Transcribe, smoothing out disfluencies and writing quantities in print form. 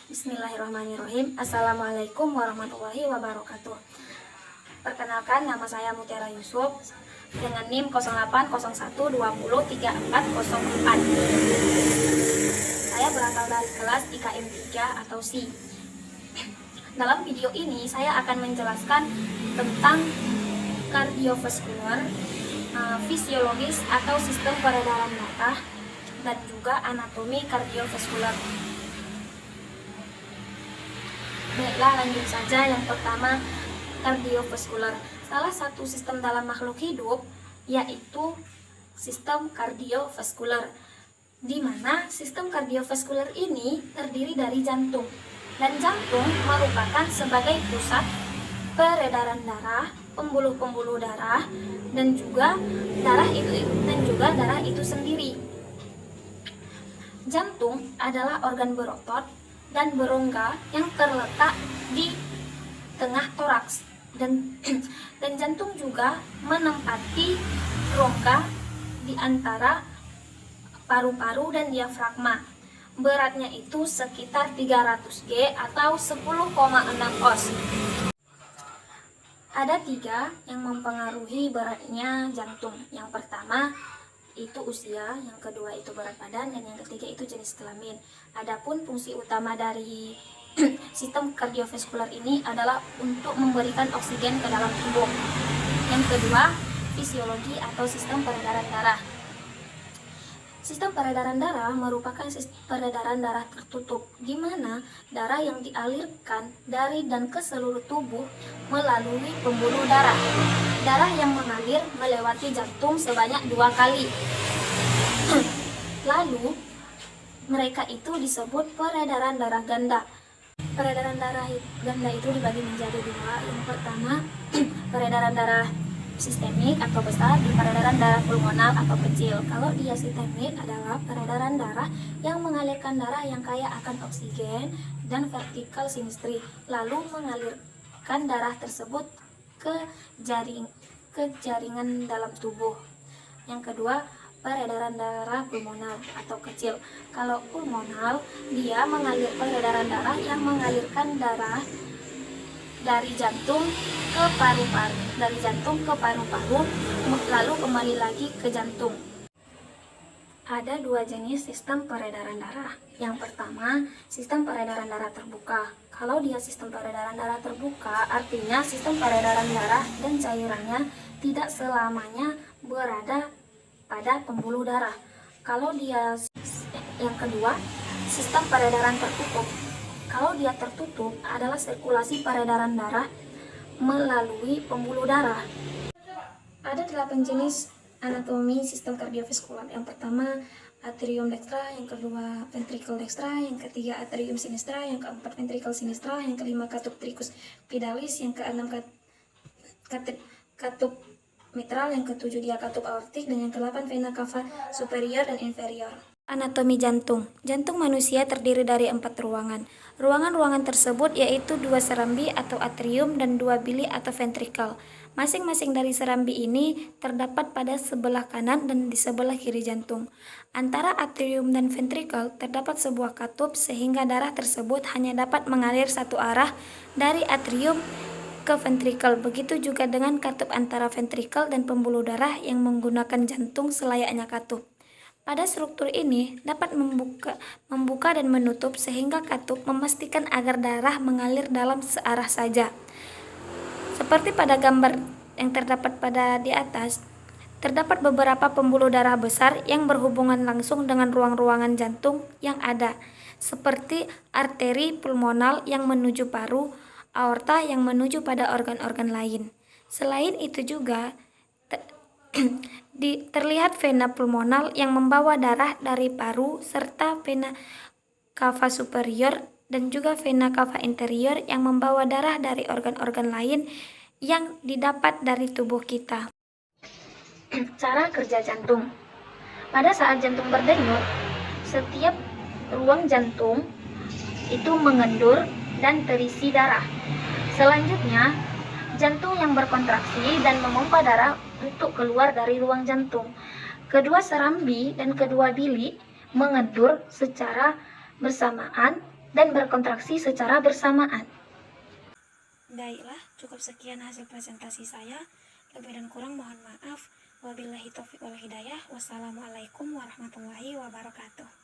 Bismillahirrahmanirrahim. Assalamualaikum warahmatullahi wabarakatuh. Perkenalkan, nama saya Mutiara Yusuf dengan NIM 0801203404. Saya berasal dari kelas IKM 3 atau SI. Dalam video ini saya akan menjelaskan tentang kardiovaskular, fisiologis atau sistem peredaran darah, dan juga anatomi kardiovaskular. Baiklah, lanjut saja. Yang pertama, kardiovaskular. Salah satu sistem dalam makhluk hidup yaitu sistem kardiovaskular, di mana sistem kardiovaskular ini terdiri dari jantung, dan jantung merupakan sebagai pusat peredaran darah, pembuluh-pembuluh darah, dan juga darah itu sendiri. Jantung adalah organ berotot dan berongga yang terletak di tengah toraks, dan jantung juga menempati rongga di antara paru-paru dan diafragma. Beratnya itu sekitar 300 G atau 10,6 oz. Ada 3 yang mempengaruhi beratnya jantung. Yang pertama itu usia, yang kedua itu berat badan, dan yang ketiga itu jenis kelamin. Adapun fungsi utama dari sistem kardiovaskular ini adalah untuk memberikan oksigen ke dalam tubuh. Yang kedua, fisiologi atau sistem peredaran darah. Sistem peredaran darah merupakan sistem peredaran darah tertutup, di mana darah yang dialirkan dari dan ke seluruh tubuh melalui pembuluh darah. Darah yang mengalir melewati jantung sebanyak 2 kali. Lalu, mereka itu disebut peredaran darah ganda. Peredaran darah ganda itu dibagi menjadi 2. Yang pertama, peredaran darah sistemik atau besar, di peredaran darah pulmonal atau kecil. Kalau dia sistemik adalah peredaran darah yang mengalirkan darah yang kaya akan oksigen dan vertikal sinistri, lalu mengalirkan darah tersebut ke jaringan dalam tubuh. Yang kedua, peredaran darah pulmonal atau kecil. Kalau pulmonal, dia peredaran darah yang mengalirkan darah dari jantung ke paru-paru, lalu kembali lagi ke jantung. Ada 2 jenis sistem peredaran darah. Yang pertama, sistem peredaran darah terbuka. Kalau dia sistem peredaran darah terbuka, artinya sistem peredaran darah dan cairannya tidak selamanya berada pada pembuluh darah. Kalau dia yang kedua, sistem peredaran tertutup. Kalau dia tertutup adalah sirkulasi peredaran darah melalui pembuluh darah. Ada 8 jenis anatomi sistem kardiovaskular. Yang pertama, atrium dextra, yang kedua ventricle dextra, yang ketiga atrium sinistra, yang keempat ventricle sinistra, yang kelima katup tricus pedalis, yang keenam katup mitral, yang ketujuh dia katup aortik, dan yang kedelapan vena cava superior dan inferior. Anatomi jantung. Jantung manusia terdiri dari 4 ruangan. Ruangan-ruangan tersebut yaitu 2 serambi atau atrium dan 2 bili atau ventrikel. Masing-masing dari serambi ini terdapat pada sebelah kanan dan di sebelah kiri jantung. Antara atrium dan ventrikel terdapat sebuah katup sehingga darah tersebut hanya dapat mengalir satu arah dari atrium ke ventrikel. Begitu juga dengan katup antara ventrikel dan pembuluh darah yang menggunakan jantung selayaknya katup. Pada struktur ini dapat membuka dan menutup sehingga katup memastikan agar darah mengalir dalam searah saja. Seperti pada gambar yang terdapat pada di atas, terdapat beberapa pembuluh darah besar yang berhubungan langsung dengan ruang-ruangan jantung yang ada, seperti arteri pulmonal yang menuju paru, aorta yang menuju pada organ-organ lain. Selain itu juga terlihat vena pulmonal yang membawa darah dari paru, serta vena cava superior dan juga vena cava inferior yang membawa darah dari organ-organ lain yang didapat dari tubuh kita. Cara kerja jantung. Pada saat jantung berdenyut, setiap ruang jantung itu mengendur dan terisi darah. Selanjutnya, jantung yang berkontraksi dan memompa darah untuk keluar dari ruang jantung. Kedua serambi dan kedua bili mengendur secara bersamaan dan berkontraksi secara bersamaan. Baiklah, cukup sekian hasil presentasi saya. Lebih dan kurang mohon maaf. Wabillahi taufiq wal hidayah. Wassalamualaikum warahmatullahi wabarakatuh.